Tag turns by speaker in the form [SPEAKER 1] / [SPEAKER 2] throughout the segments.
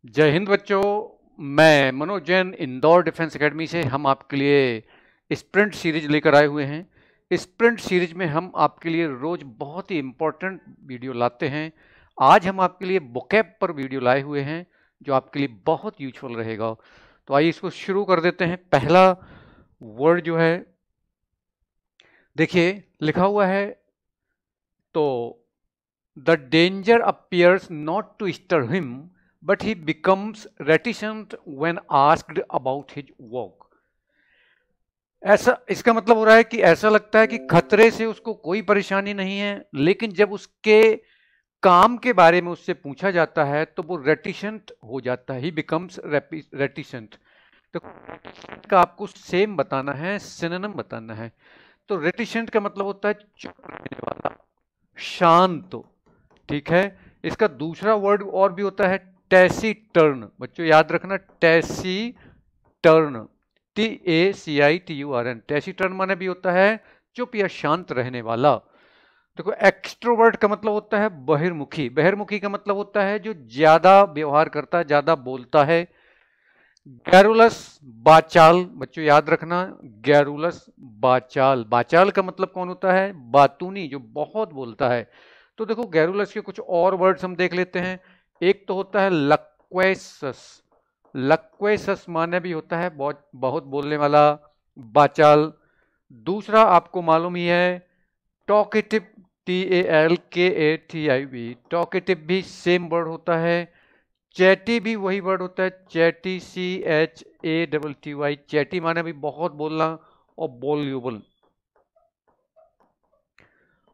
[SPEAKER 1] जय हिंद बच्चों। मैं मनोज जैन इंदौर डिफेंस एकेडमी से हम आपके लिए स्प्रिंट सीरीज लेकर आए हुए हैं। स्प्रिंट सीरीज में हम आपके लिए रोज बहुत ही इंपॉर्टेंट वीडियो लाते हैं। आज हम आपके लिए vocab पर वीडियो लाए हुए हैं जो आपके लिए बहुत यूजफुल रहेगा। तो आइए इसको शुरू कर देते हैं। पहला वर्ड जो है देखिए लिखा हुआ है, तो the danger appears not to stir him, but he becomes reticent when asked about his work. ऐसा इसका मतलब हो रहा है कि ऐसा लगता है कि खतरे से उसको कोई परेशानी नहीं है, लेकिन जब उसके काम के बारे में उससे पूछा जाता है तो वो रेटिसेंट हो जाता है। ही बिकम्स रेटिसेंट। तो का आपको सेम बताना है, सिनोनिम बताना है। तो रेटिसेंट का मतलब होता है चुप रहने वाला, शांत। ठीक है। इसका दूसरा वर्ड और भी होता है टैसीटर्न। बच्चों याद रखना, टैसीटर्न, TACITURN। टैसीटर्न माने भी होता है चुप या शांत रहने वाला। देखो एक्सट्रोवर्ट का मतलब होता है बहिर्मुखी। बहिर्मुखी का मतलब होता है जो ज्यादा व्यवहार करता है, ज्यादा बोलता है। गैरुलस, बाचाल। बच्चों याद रखना, गैरुलस बाचाल। बाचाल का मतलब कौन होता है? बातूनी, जो बहुत बोलता है। तो देखो गैरुलस के कुछ और वर्ड्स हम देख लेते हैं। एक तो होता है लक्वेसस। लक्वेसस माने भी होता है बहुत बहुत बोलने वाला, बाचाल। दूसरा आपको मालूम ही है टॉकेटिव, TALKATIV। टॉकेटिव भी सेम वर्ड होता है। चैटी भी वही वर्ड होता है, चैटी, CHATTY। चैटी माने भी बहुत बोलना। और वॉल्यूबल,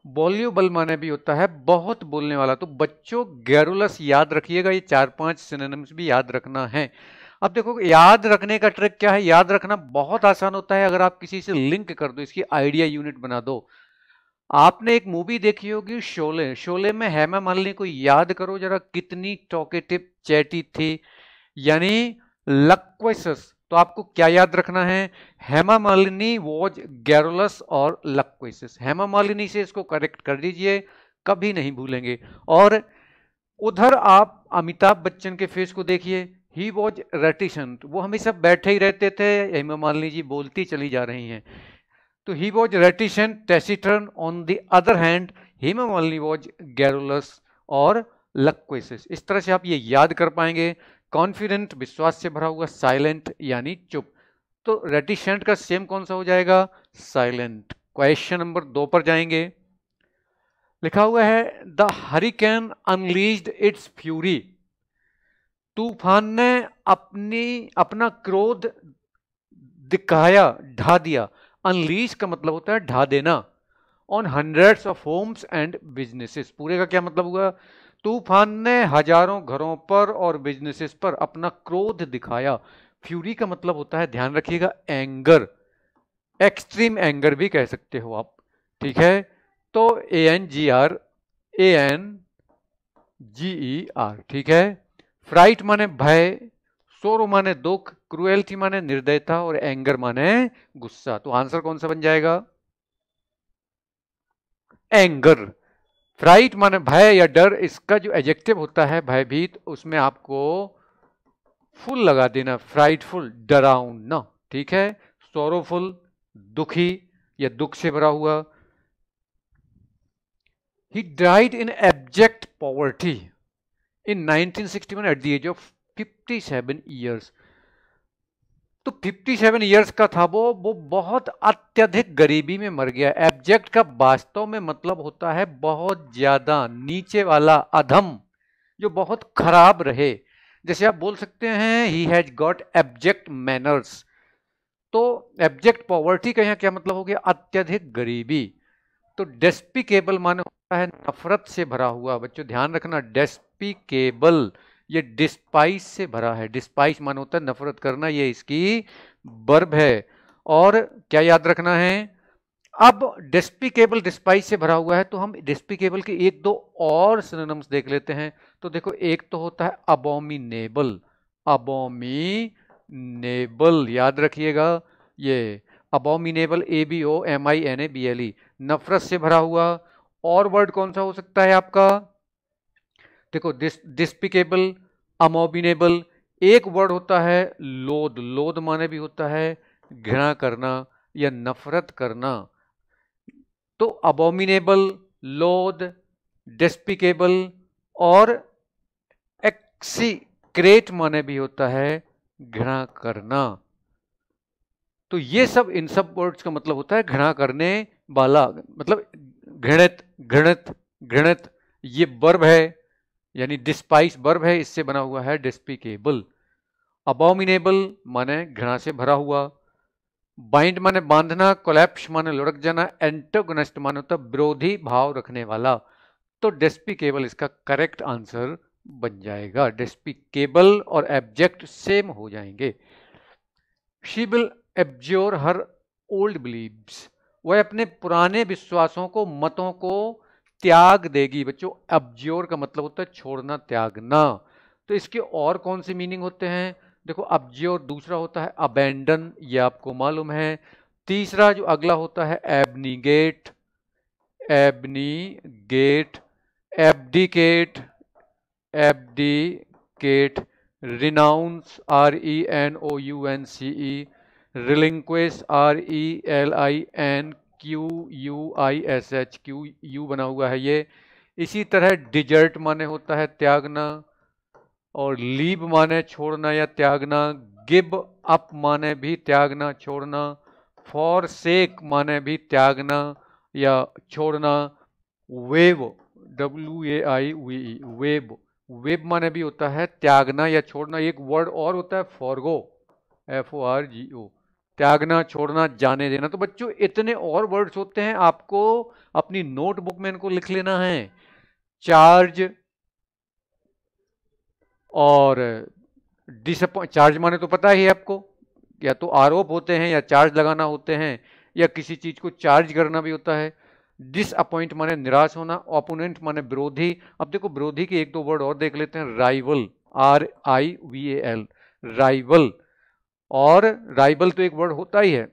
[SPEAKER 1] वॉल्यूबल माने भी होता है बहुत बोलने वाला। तो बच्चों गैरुलस याद रखिएगा, ये 4-5 सिनोनिम्स भी याद रखना है। अब देखो याद रखने का ट्रिक क्या है। याद रखना बहुत आसान होता है अगर आप किसी से लिंक कर दो, इसकी आइडिया यूनिट बना दो। आपने एक मूवी देखी होगी शोले। शोले में हेमा मालिनी को याद करो जरा, कितनी टॉकेटिव चैटी थी, यानी लक्वेसस। तो आपको क्या याद रखना है? हेमा मालिनी वॉज गैरुलस और लक्वेसस। हेमा मालिनी से इसको करेक्ट कर दीजिए, कभी नहीं भूलेंगे। और उधर आप अमिताभ बच्चन के फेस को देखिए, ही वॉज रेटिसेंट। वो हमेशा बैठे ही रहते थे, हेमा मालिनी जी बोलती चली जा रही हैं। तो he was reticent, taciturn. On the other hand, Hema Malini was garrulous और loquacious। इस तरह से आप ये याद कर पाएंगे। कॉन्फिडेंट, विश्वास से भरा हुआ। साइलेंट यानी चुप। तो रेटिसेंट का सेम कौन सा हो जाएगा? साइलेंट। क्वेश्चन नंबर 2 पर जाएंगे। लिखा हुआ है द हरिकेन अनलीज्ड इट्स फ्यूरी। तूफान ने अपना क्रोध दिखाया, ढा दिया। अनलीज का मतलब होता है ढा देना। On hundreds of homes and businesses. पूरे का क्या मतलब हुआ? तूफान ने हजारों घरों पर और बिजनेसेस पर अपना क्रोध दिखाया। फ्यूरी का मतलब होता है, ध्यान रखिएगा, एंगर। एक्सट्रीम एंगर भी कह सकते हो आप। ठीक है। तो ANGR, ठीक है। फ्राइट माने भय, सोरो माने दुख, क्रुएल्टी माने निर्दयता, और एंगर माने गुस्सा। तो आंसर कौन सा बन जाएगा? एंगर। फ्राइट माने भय या डर, इसका जो एडजेक्टिव होता है भयभीत, उसमें आपको फुल लगा देना, फ्राइटफुल, डरावना। ठीक है। सोरोफुल, दुखी या दुख से भरा हुआ। He died in abject poverty in 1961 at the age of 57 years. तो 57 ईयर्स का था वो बहुत अत्यधिक गरीबी में मर गया। एब्जेक्ट का वास्तव में मतलब होता है बहुत ज्यादा नीचे वाला, अधम, जो बहुत खराब रहे। जैसे आप बोल सकते हैं he has got abject manners. तो एब्जेक्ट पॉवर्टी का यहाँ क्या मतलब हो गया? अत्यधिक गरीबी। तो डेस्पिकेबल माने होता है नफरत से भरा हुआ। बच्चों ध्यान रखना, डेस्पिकेबल ये डिस्पाइस से भरा है। डिस्पाइस माने होता है नफरत करना, ये इसकी वर्ब है। और क्या याद रखना है? अब डेस्पिकेबल डिस्पाइस से भरा हुआ है, तो हम डेस्पिकेबल के एक दो और सिनोनिम्स देख लेते हैं। तो देखो एक तो होता है अबोमिनेबल। अबोमिनेबल याद रखिएगा, ये अबोमिनेबल, ABOMINABLE, नफरत से भरा हुआ। और वर्ड कौन सा हो सकता है आपका? देखो डिस्पिकेबल, अमोबिनेबल। एक वर्ड होता है लोद, लोद माने भी होता है घृणा करना या नफरत करना। तो अबोमिनेबल, लोद, डेस्पिकेबल और एक्सीक्रेट माने भी होता है घृणा करना। तो ये सब, इन सब वर्ड्स का मतलब होता है घृणा करने वाला, मतलब घृणित, घृणित, घृणित। ये वर्ब है, यानी डिस्पाइस वर्ब है, इससे बना हुआ है डिस्पिकेबल। अबोमिनेबल माने घृणा से भरा हुआ। बाइंड माने बांधना, कोलैप्स माने लुढ़क जाना, एंटागोनिस्ट माने होता विरोधी भाव रखने वाला। तो डेस्पिकेबल इसका करेक्ट आंसर बन जाएगा। डेस्पिकेबल और एब्जेक्ट सेम हो जाएंगे। She will abjure her old beliefs, वह अपने पुराने विश्वासों को, मतों को त्याग देगी। बच्चों, एब्ज्योर का मतलब होता है छोड़ना, त्यागना। तो इसके और कौन से मीनिंग होते हैं? देखो, एब्ज्योर दूसरा होता है अबेंडन, ये आपको मालूम है। तीसरा जो अगला होता है abnegate, abnegate, abdicate, abdicate, renounce, RENOUNCE, relinquish, RELINQUISH, QU बना हुआ है ये। इसी तरह डिजर्ट माने होता है त्यागना, और लीव माने छोड़ना या त्यागना, गिव अप माने भी त्यागना, छोड़ना, फॉर सेक माने भी त्यागना या छोड़ना, वेव, WAIVE, वेब, वेब माने भी होता है त्यागना या छोड़ना। एक वर्ड और होता है फॉरगो, FORGO, त्यागना, छोड़ना, जाने देना। तो बच्चों, इतने और वर्ड्स होते हैं, आपको अपनी नोटबुक में इनको लिख लेना है। चार्ज और डिसअपॉइंट, चार्ज माने तो पता ही है आपको, या तो आरोप होते हैं या चार्ज लगाना होते हैं, या किसी चीज को चार्ज करना भी होता है। डिसअपॉइंट माने निराश होना, ओपोनेंट माने विरोधी। अब देखो, विरोधी के एक दो वर्ड और देख लेते हैं। Rival, RIVAL, rival. और राइवल तो एक वर्ड होता ही है,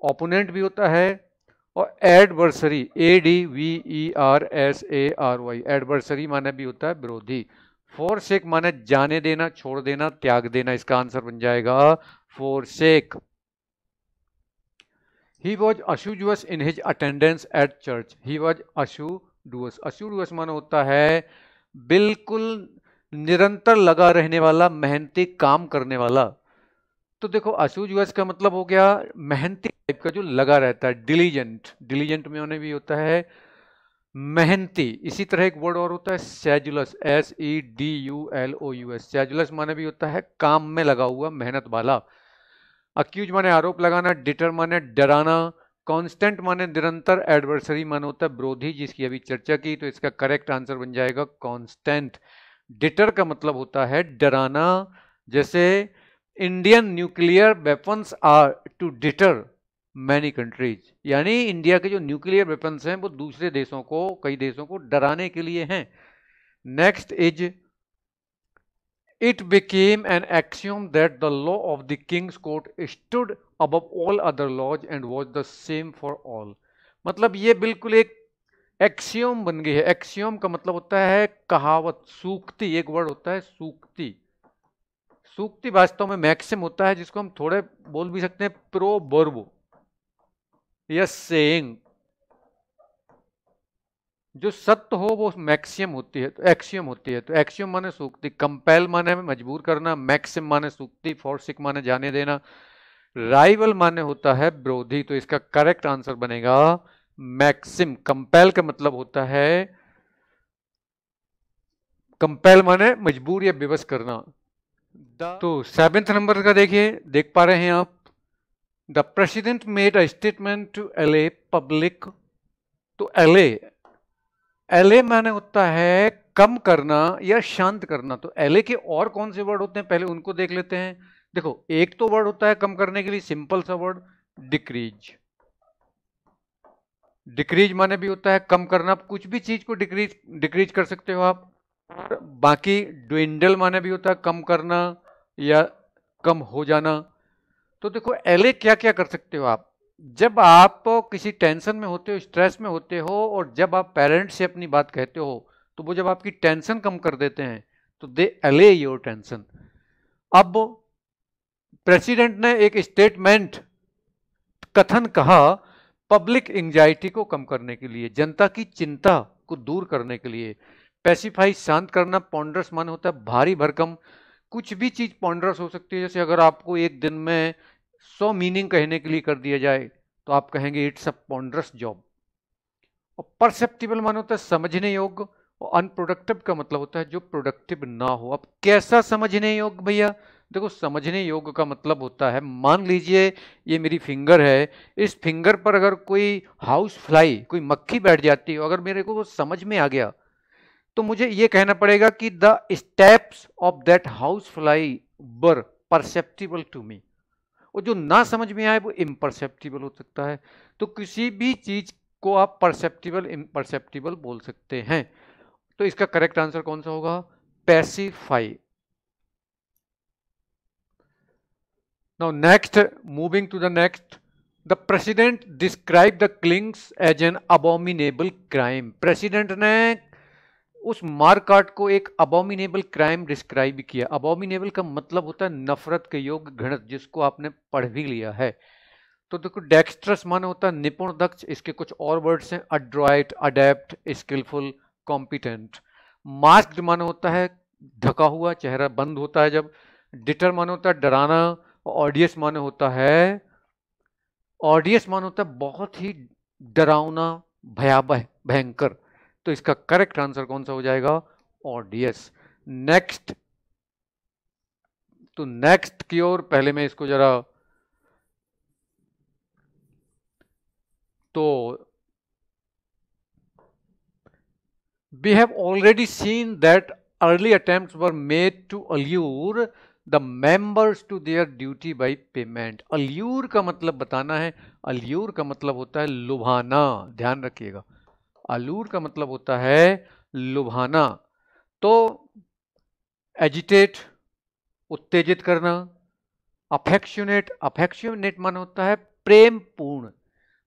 [SPEAKER 1] ओपोनेंट भी होता है। और एडवर्सरी, ADVERSARY, एडवर्सरी माने भी होता है विरोधी। फोरसेक माने जाने देना, छोड़ देना, त्याग देना। इसका आंसर बन जाएगा forsake. He was assiduous in his attendance at church. He was assiduous. Assiduous माने होता है बिल्कुल निरंतर लगा रहने वाला, मेहनती काम करने वाला। तो देखो, assiduous का मतलब हो गया मेहनती टाइप का, जो लगा रहता है। डिलीजेंट, डिलीजेंट में होने भी होता है मेहनती। इसी तरह एक वर्ड और होता है सेजुलस, SEDULOUS, सेजुलस माने भी होता है काम में लगा हुआ, मेहनत वाला। अक्यूज माने आरोप लगाना, डिटर माने डराना, कांस्टेंट माने निरंतर, एडवर्सरी माने होता है विरोधी, जिसकी अभी चर्चा की। तो इसका करेक्ट आंसर बन जाएगा कांस्टेंट। डिटर का मतलब होता है डराना। जैसे Indian nuclear weapons are to deter many countries, यानी इंडिया के जो न्यूक्लियर वेपन्स हैं वो दूसरे देशों को, कई देशों को डराने के लिए हैं। Next is, it became an axiom that the law of the king's court stood above all other laws and was the same for all। मतलब ये बिल्कुल एक एक्सियोम बन गई है। एक्सियोम का मतलब होता है कहावत, सूक्ति। एक वर्ड होता है सूक्ति। सूक्ति वास्तव में मैक्सिम होता है, जिसको हम थोड़े बोल भी सकते हैं प्रोवर्ब या सेइंग। जो सत्य हो वो मैक्सियम होती है, तो एक्सियम होती है। तो एक्सियम माने सूक्ति, कंपेल माने मजबूर करना, मैक्सिम माने सूक्ति, फोर्सिक माने जाने देना, राइवल माने होता है विरोधी। तो इसका करेक्ट आंसर बनेगा मैक्सिम। कंपेल का मतलब होता है, कंपेल माने मजबूर या विवश करना। तो 7th नंबर का देखिए, देख पा रहे हैं आप। The president made a statement to LA public. तो LA माने होता है कम करना या शांत करना। तो LA के और कौन से वर्ड होते हैं, पहले उनको देख लेते हैं। देखो, एक तो वर्ड होता है कम करने के लिए, सिंपल सा वर्ड डिक्रीज। डिक्रीज माने भी होता है कम करना, कुछ भी चीज को डिक्रीज कर सकते हो आप। बाकी ड्विंडल माने भी होता है कम करना या कम हो जाना। तो देखो, LA क्या क्या कर सकते हो आप। जब आप किसी टेंशन में होते हो, स्ट्रेस में होते हो, और जब आप पेरेंट्स से अपनी बात कहते हो, तो वो जब आपकी टेंशन कम कर देते हैं, तो दे अले योर टेंशन। अब प्रेसिडेंट ने एक स्टेटमेंट कथन कहा, पब्लिक एंजाइटी को कम करने के लिए, जनता की चिंता को दूर करने के लिए, पैसिफाई शांत करना, पॉन्डरस मान होता है भारी भरकम, कुछ भी चीज पॉन्डरस हो सकती है। जैसे अगर आपको एक दिन में 100 मीनिंग कहने के लिए कर दिया जाए तो आप कहेंगे इट्स अ पॉन्डरस जॉब। और परसेप्टिबल मान होता है समझने योग्य, और अनप्रोडक्टिव का मतलब होता है जो प्रोडक्टिव ना हो। अब कैसा समझने योग्य भैया? देखो समझने योग्य का मतलब होता है, मान लीजिए ये मेरी फिंगर है, इस फिंगर पर अगर कोई हाउस फ्लाई, कोई मक्खी बैठ जाती है, अगर मेरे को वो समझ में आ गया तो मुझे ये कहना पड़ेगा कि the steps of that house fly were perceptible to me. और जो ना समझ में आए वो इम्परसेप्टिबल हो सकता है। तो किसी भी चीज को आप परसेप्टिबल इम्परसेप्टिबल बोल सकते हैं। तो इसका करेक्ट आंसर कौन सा होगा? Pacify. Now next, moving to the next, the president describe the killings as an abominable crime. President ने उस मारकाट को एक अबोमिनेबल क्राइम डिस्क्राइब किया। अबोमिनेबल का मतलब होता है नफरत के योग्य, घृणित, जिसको आपने पढ़ भी लिया है। तो देखो डेक्स्ट्रस माने होता है निपुण, दक्ष। इसके कुछ और वर्ड्स हैं, adroit, adept, skilful, competent. Masked माने होता है ढका हुआ, चेहरा बंद होता है जब। डिटर माने होता है डराना। ऑडियस माने होता है बहुत ही डरावना, भयावह, भयंकर। तो इसका करेक्ट आंसर कौन सा हो जाएगा? ऑडियस। नेक्स्ट, तो नेक्स्ट की ओर पहले मैं इसको जरा, तो we have already seen that early attempts were made to allure the members to their duty by payment। allure का मतलब बताना है, allure का मतलब होता है लुभाना, ध्यान रखिएगा। allure का मतलब होता है लुभाना। तो एजिटेट, उत्तेजित करना। अफेक्शनेट माना होता है प्रेम पूर्ण,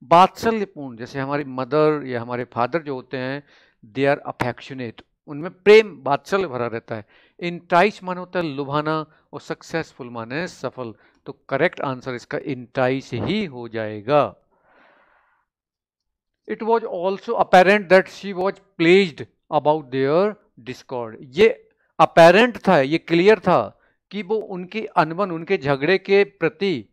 [SPEAKER 1] वात्सल्यपूर्ण। जैसे हमारी मदर या हमारे फादर जो होते हैं, दे आर अफेक्शनेट, उनमें प्रेम वात्सल्य भरा रहता है। इंटाइस माना होता है लुभाना, और सक्सेसफुल माने सफल। तो करेक्ट आंसर इसका इंटाइस ही हो जाएगा। It was also apparent that she was pledged about their Discord. ये अपेरेंट था, ये क्लियर था कि वो उनकी अनबन, उनके झगड़े के प्रति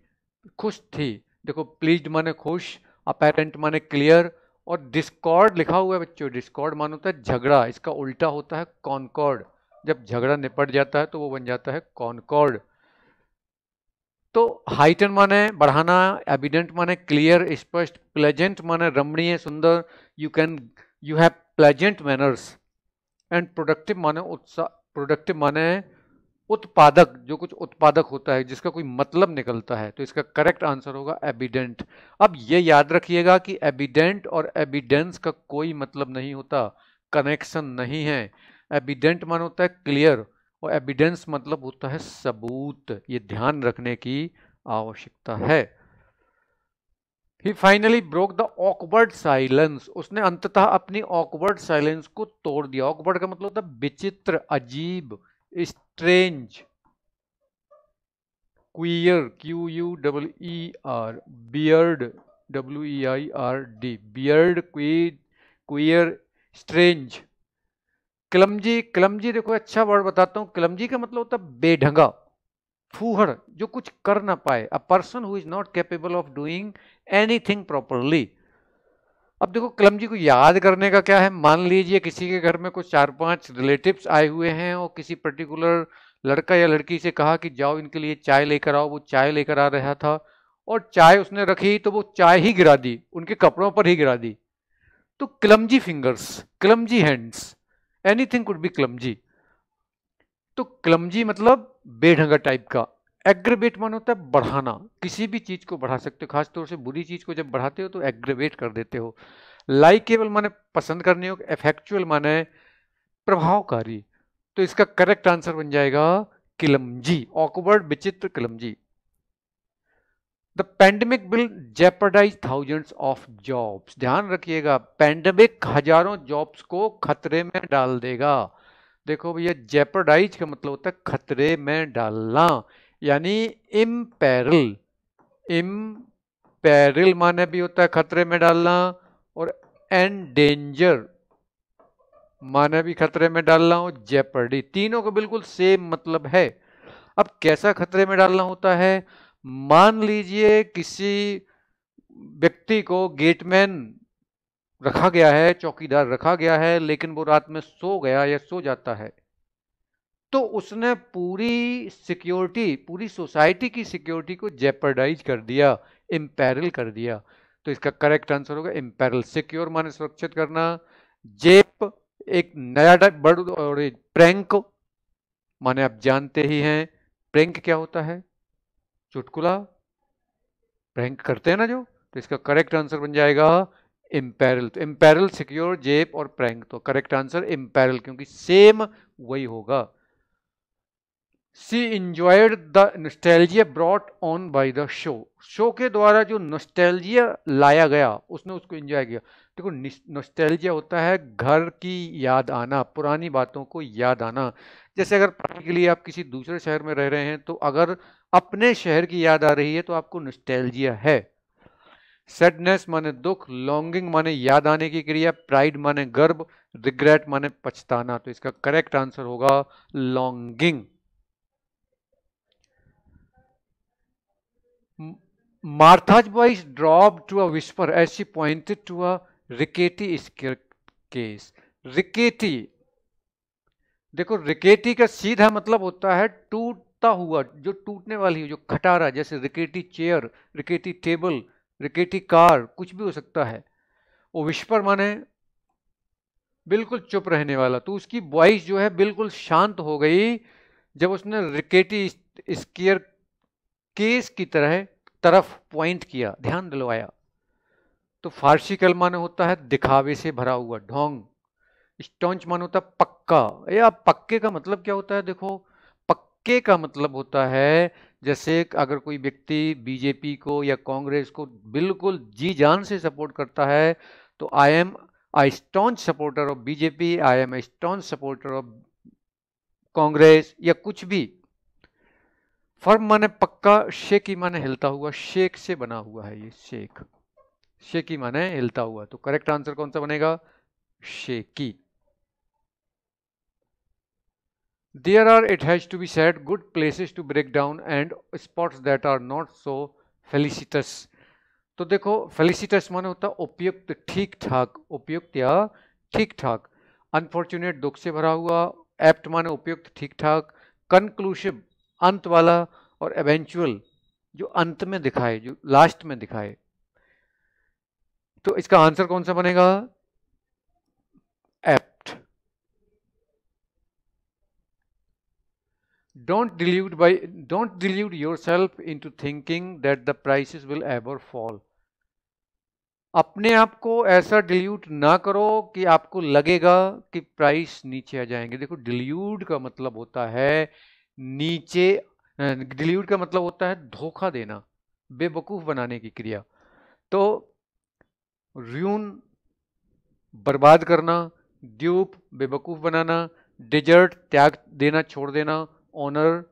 [SPEAKER 1] खुश थी। देखो प्लीज्ड माने खुश, अपेरेंट माने क्लियर, और डिस्कॉर्ड लिखा हुआ है बच्चों। डिस्कॉर्ड माने होता है झगड़ा, इसका उल्टा होता है कॉन्कॉर्ड। जब झगड़ा निपट जाता है तो वो बन जाता है कॉन्कॉर्ड। तो हाइटन माने बढ़ाना, एविडेंट माने क्लियर, स्पष्ट, प्लेजेंट माने रमणीय, सुंदर, you have pleasant manners, and productive माने उत्साह, प्रोडक्टिव माने उत्पादक, जो कुछ उत्पादक होता है, जिसका कोई मतलब निकलता है। तो इसका करेक्ट आंसर होगा एविडेंट। अब ये याद रखिएगा कि एविडेंट और एविडेंस का कोई मतलब नहीं होता, कनेक्शन नहीं है। एविडेंट मान होता है क्लियर, और एविडेंस मतलब होता है सबूत। ये ध्यान रखने की आवश्यकता है। He finally broke the awkward silence। उसने अंततः अपनी awkward silence को तोड़ दिया। awkward का मतलब होता है विचित्र, अजीब, strange, queer, QUEER, beard, WEIRD, beard, queer, strange. Clumsy देखो अच्छा वर्ड बताता हूं। क्लमजी का मतलब होता है बेढंगा, फूहड़, जो कुछ कर ना पाए। A person who is not capable of doing anything properly. अब देखो क्लमजी को याद करने का क्या है, मान लीजिए किसी के घर में कुछ 4-5 रिलेटिव्स आए हुए हैं, और किसी पर्टिकुलर लड़का या लड़की से कहा कि जाओ इनके लिए चाय लेकर आओ। वो चाय लेकर आ रहा था, और चाय उसने रखी तो वो चाय ही गिरा दी, उनके कपड़ों पर ही गिरा दी। तो clumsy fingers, clumsy hands, anything could be clumsy. तो क्लमजी मतलब बेढंगा टाइप का। एग्रेवेट मान होता है बढ़ाना, किसी भी चीज को बढ़ा सकते हो, खासतौर से बुरी चीज को जब बढ़ाते हो तो एग्रेवेट कर देते हो। लाइकेबल माने पसंद करने योग्य, इफेक्चुअल माने प्रभावकारी। तो इसका करेक्ट आंसर बन जाएगा क्लमजी, ऑकवर्ड, विचित्र, clumsy. The pandemic will jeopardise thousands of jobs. ध्यान रखिएगा, पेंडेमिक हजारों जॉब्स को खतरे में डाल देगा। देखो भैया, जेपर्डाइज का मतलब होता है खतरे में डालना, यानी इम्पेरिल। इम्पेरिल माने भी होता है खतरे में डालना, और एंडेंजर माने भी खतरे में डालना हो, जेपर्डी, तीनों को बिल्कुल सेम मतलब है। अब कैसा खतरे में डालना होता है? मान लीजिए किसी व्यक्ति को गेटमैन रखा गया है, चौकीदार रखा गया है, लेकिन वो रात में सो गया या सो जाता है, तो उसने पूरी सिक्योरिटी, पूरी सोसाइटी की सिक्योरिटी को जेपर्डाइज कर दिया, इम्पेरिल कर दिया। तो इसका करेक्ट आंसर होगा इम्पेरिल। सिक्योर माने सुरक्षित करना, जेप एक नया टाइप बर्ड, और प्रैंक माने आप जानते ही हैं, प्रैंक क्या होता है? चुटकुला, प्रैंक करते हैं ना जो। तो इसका करेक्ट आंसर बन जाएगा इम्पेरिल। तो इम्पेरिल, सिक्योर, जेप और प्रैंक, तो करेक्ट आंसर इम्पेरिल, क्योंकि सेम वही होगा। She enjoyed the nostalgia brought on by the show. Show के द्वारा जो नॉस्टैल्जिया लाया गया, उसने उसको एंजॉय किया। देखो, नॉस्टैल्जिया होता है घर की याद आना, पुरानी बातों को याद आना। जैसे अगर पढ़ने के लिए आप किसी दूसरे शहर में रह रहे हैं, तो अगर अपने शहर की याद आ रही है तो आपको नॉस्टैल्जिया है। सैडनेस माने दुख, लॉन्गिंग माने याद आने की क्रिया, प्राइड माने गर्व, रिग्रेट माने पछताना। तो इसका करेक्ट आंसर होगा longing. Martha's voice dropped to a whisper as she pointed to a rickety staircase. रिकेटी, देखो रिकेटी का सीधा मतलब होता है टूटता हुआ, जो टूटने वाली है, जो खटारा, जैसे रिकेटी चेयर, रिकेटी टेबल, रिकेटी कार, कुछ भी हो सकता है। वो विस्पर माने बिल्कुल चुप रहने वाला। तो उसकी वॉइस जो है बिल्कुल शांत हो गई जब उसने रिकेटी स्केयर केस की तरफ पॉइंट किया, ध्यान दिलवाया। तो फारसी कल माने होता है दिखावे से भरा हुआ, ढोंग। स्टॉन्च माने होता है पक्का। या पक्के का मतलब क्या होता है? देखो, पक्के का मतलब होता है, जैसे अगर कोई व्यक्ति बीजेपी को या कांग्रेस को बिल्कुल जी जान से सपोर्ट करता है, तो I am I staunch supporter of BJP, I am a staunch supporter of Congress, या कुछ भी। फर्म माने पक्का, शेकी माने हिलता हुआ, शेक से बना हुआ है ये, शेक, शेकी माने हिलता हुआ। तो करेक्ट आंसर कौन सा बनेगा? Shaky. There are, it has to be said, good places to break down and spots that are not so felicitous. तो देखो, felicitous माने होता है उपयुक्त, ठीक ठाक, उपयुक्त या ठीक ठाक। अनफॉर्चुनेट दुख से भरा हुआ, एप्ट माने उपयुक्त ठीक ठाक, कंक्लूसिव अंत वाला, और एवेंचुअल जो अंत में दिखाए, जो लास्ट में दिखाए। तो इसका आंसर कौन सा बनेगा? Apt. Don't delude yourself into thinking that the prices will ever fall. अपने आप को ऐसा डिल्यूट ना करो कि आपको लगेगा कि प्राइस नीचे आ जाएंगे। देखो, डिल्यूट का मतलब होता है नीचे, डिल्यूट का मतलब होता है धोखा देना, बेवकूफ बनाने की क्रिया। तो र्यून बर्बाद करना, ड्यूप बेवकूफ बनाना, डिजर्ट त्याग देना, छोड़ देना, ऑनर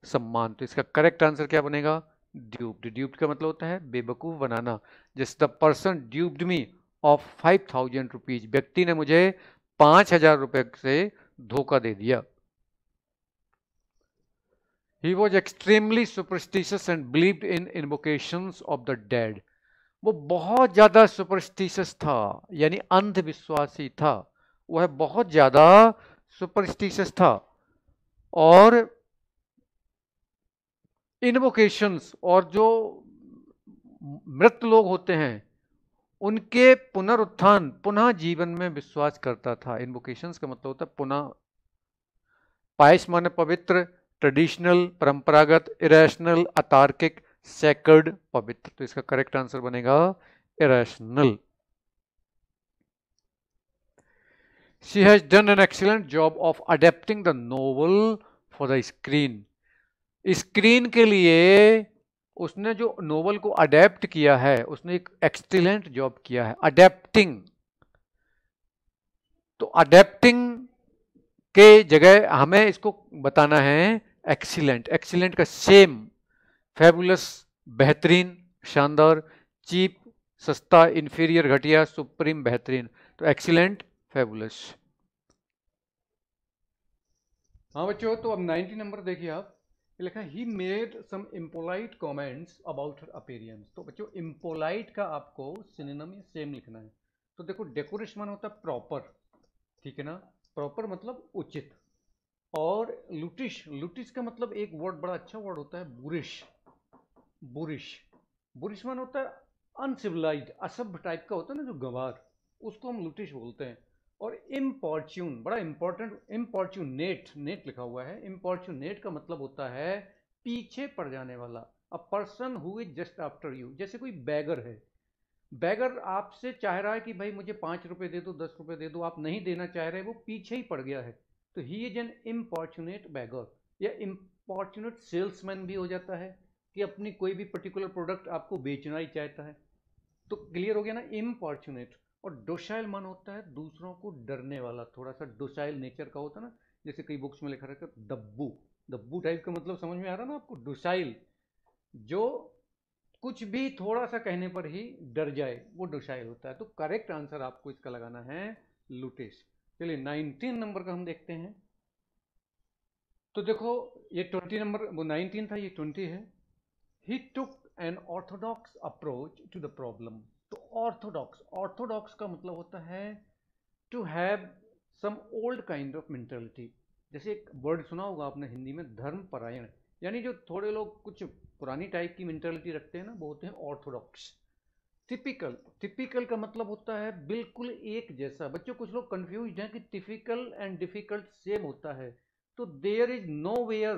[SPEAKER 1] सम्मान। तो इसका करेक्ट आंसर क्या बनेगा? ड्यूप्ड। ड्यूप्ड का मतलब होता है बेवकूफ बनाना। जैसे the person ड्यूप्ड me of 5,000 rupees, व्यक्ति ने मुझे 5,000 रुपए से धोखा दे दिया। He was extremely superstitious and believed in invocations of the dead. वो बहुत ज्यादा सुपरस्टिशियस था, यानी अंधविश्वासी था। वह बहुत ज्यादा सुपरस्टिशियस था, और इन्वोकेशंस, और जो मृत लोग होते हैं उनके पुनरुत्थान, पुनः जीवन में विश्वास करता था। इन्वोकेशंस का मतलब होता है पुनः। पाइस माने पवित्र, ट्रेडिशनल परंपरागत, इरेशनल अतार्किक, सेक्रेड पवित्र। तो इसका करेक्ट आंसर बनेगा irrational. She has done an excellent job of adapting the novel for the screen. Screen के लिए उसने जो नोवेल को अडेप्ट किया है, उसने एक एक्सीलेंट जॉब किया है। अडेप्टिंग, तो अडेप्टिंग के जगह हमें इसको बताना है एक्सीलेंट। एक्सीलेंट का सेम, फैबुलस बेहतरीन, शानदार, चीप सस्ता, इंफीरियर घटिया, सुप्रीम बेहतरीन। तो एक्सीलेंट, फैबुलस। हाँ बच्चों, तो अब 90 नंबर देखिए आप, लिखा है he made some impolite comments about her appearance. तो बच्चों इम्पोलाइट का आपको सिनोनिम या सेम लिखना है। तो देखो डेकोरेशन मान होता है प्रॉपर, ठीक है ना, प्रॉपर मतलब उचित। और लुटिश, लुटिश का मतलब एक वर्ड बड़ा अच्छा वर्ड होता है बुरिश। बुरिश, बुरिश मान होता है अनसिविलाइज्ड, असभ्य टाइप का होता है ना जो गंवार, उसको हम लुटिश बोलते हैं। और इम्पॉर्च्यून, बड़ा इंपॉर्टेंट, इम्पॉर्च्यूनेट, नेट लिखा हुआ है। इम्पॉर्च्यूनेट का मतलब होता है पीछे पड़ जाने वाला। A person who is just after you, जैसे कोई बैगर है, बैगर आपसे चाह रहा है कि भाई मुझे 5 रुपए दे दो, 10 रुपए दे दो, आप नहीं देना चाह रहे, वो पीछे ही पड़ गया है। तो he is an importunate bagger, या इम्पॉर्चुनेट सेल्समैन भी हो जाता है कि अपनी कोई भी पर्टिकुलर प्रोडक्ट आपको बेचना ही चाहता है। तो क्लियर हो गया ना, इम्पॉर्चुनेट। और डोसाइल मान होता है दूसरों को डरने वाला, थोड़ा सा डोसाइल नेचर का होता है ना, जैसे कई बुक्स में लिखा रहता है दब्बू, दब्बू टाइप का मतलब समझ में आ रहा ना आपको, डोसाइल, जो कुछ भी थोड़ा सा कहने पर ही डर जाए, वो डोसाइल होता है। तो करेक्ट आंसर आपको इसका लगाना है लुटिश। चलिए 19 नंबर का हम देखते हैं। तो देखो ये 20 नंबर, वो 19 था, ये 20 है। He took an orthodox approach to the problem. तो ऑर्थोडॉक्स, ऑर्थोडॉक्स का मतलब होता है to have some old kind of mentality. जैसे एक वर्ड सुना होगा आपने हिंदी में, धर्मपरायण, यानी जो थोड़े लोग कुछ पुरानी टाइप की मेंटेलिटी रखते हैं ना, वो होते हैं ऑर्थोडॉक्स। टिपिकल, टिपिकल का मतलब होता है बिल्कुल एक जैसा। बच्चों कुछ लोग कंफ्यूज हैं कि टिपिकल एंड डिफिकल्ट सेम होता है, तो there is no where,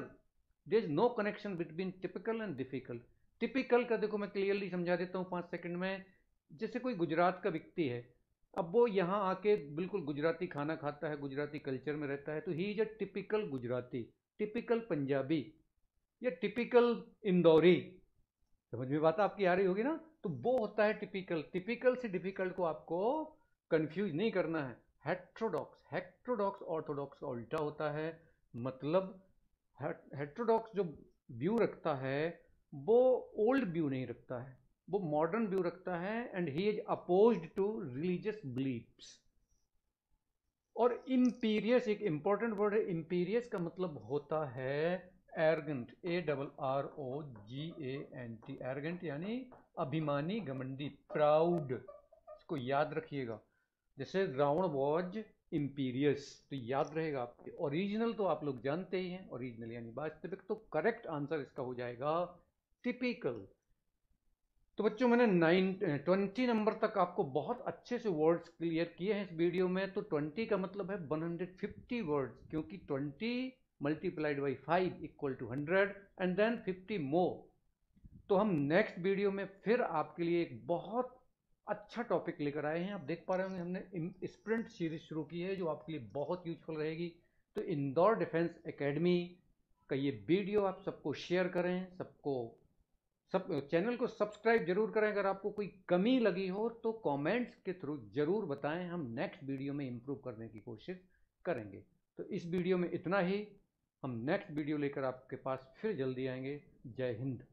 [SPEAKER 1] there is no connection between typical and difficult. Typical का देखो मैं क्लियरली समझा देता हूँ 5 सेकंड में। जैसे कोई गुजरात का व्यक्ति है, अब वो यहाँ आके बिल्कुल गुजराती खाना खाता है, गुजराती कल्चर में रहता है, तो he is a typical Gujarati. Typical Punjabi या टिपिकल इंदौरी, समझ में बात आपकी आ रही होगी ना, तो वो होता है टिपिकल। टिपिकल से डिफिकल्ट को आपको कंफ्यूज नहीं करना है। हेट्रोडॉक्स, हेट्रोडॉक्स ऑर्थोडॉक्स का उल्टा होता है। मतलब हेट्रोडॉक्स जो व्यू रखता है वो ओल्ड व्यू नहीं रखता है, वो मॉडर्न व्यू रखता है, and he is opposed to religious beliefs. और इम्पीरियस एक इंपॉर्टेंट वर्ड है, इम्पीरियस का मतलब होता है एरगेंट, ARROGANT, एरगेंट यानी अभिमानी, घमंडी, प्राउड। इसको याद रखिएगा। जैसे रावण वॉज इम्पीरियस, तो याद रहेगा आपके। ओरिजिनल तो आप लोग जानते ही हैं, ओरिजिनल यानी वास्तविक। तो करेक्ट आंसर इसका हो जाएगा टिपिकल। तो बच्चों मैंने 20 नंबर तक आपको बहुत अच्छे से वर्ड्स क्लियर किए हैं इस वीडियो में। तो 20 का मतलब है 150 वर्ड्स, क्योंकि 20 multiplied by 5 equal to 100 and then 50 more. तो हम नेक्स्ट वीडियो में फिर आपके लिए एक बहुत अच्छा टॉपिक लेकर आए हैं। आप देख पा रहे होंगे हमने स्प्रिंट सीरीज शुरू की है, जो आपके लिए बहुत यूजफुल रहेगी। तो इंदौर डिफेंस एकेडमी का ये वीडियो आप सबको शेयर करें, सबको सब चैनल को सब्सक्राइब जरूर करें। अगर आपको कोई कमी लगी हो तो कमेंट्स के थ्रू जरूर बताएं, हम नेक्स्ट वीडियो में इम्प्रूव करने की कोशिश करेंगे। तो इस वीडियो में इतना ही, हम नेक्स्ट वीडियो लेकर आपके पास फिर जल्दी आएंगे। जय हिंद।